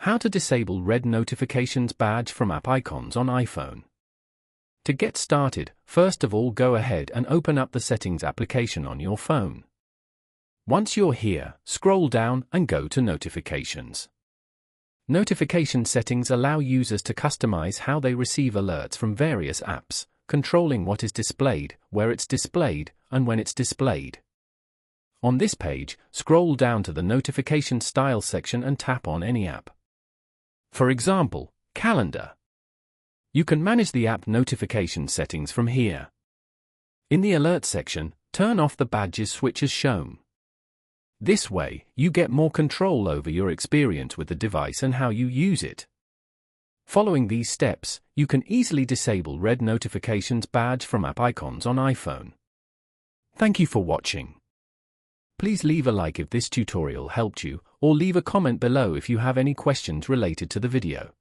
How to disable red notifications badge from app icons on iPhone. To get started, first of all go ahead and open up the Settings application on your phone. Once you're here, scroll down and go to Notifications. Notification settings allow users to customize how they receive alerts from various apps, controlling what is displayed, where it's displayed, and when it's displayed. On this page, scroll down to the Notification Style section and tap on any app. For example, Calendar. You can manage the app notification settings from here. In the Alert section, turn off the badges switch as shown. This way, you get more control over your experience with the device and how you use it. Following these steps, you can easily disable red notifications badge from app icons on iPhone. Thank you for watching. Please leave a like if this tutorial helped you, or leave a comment below if you have any questions related to the video.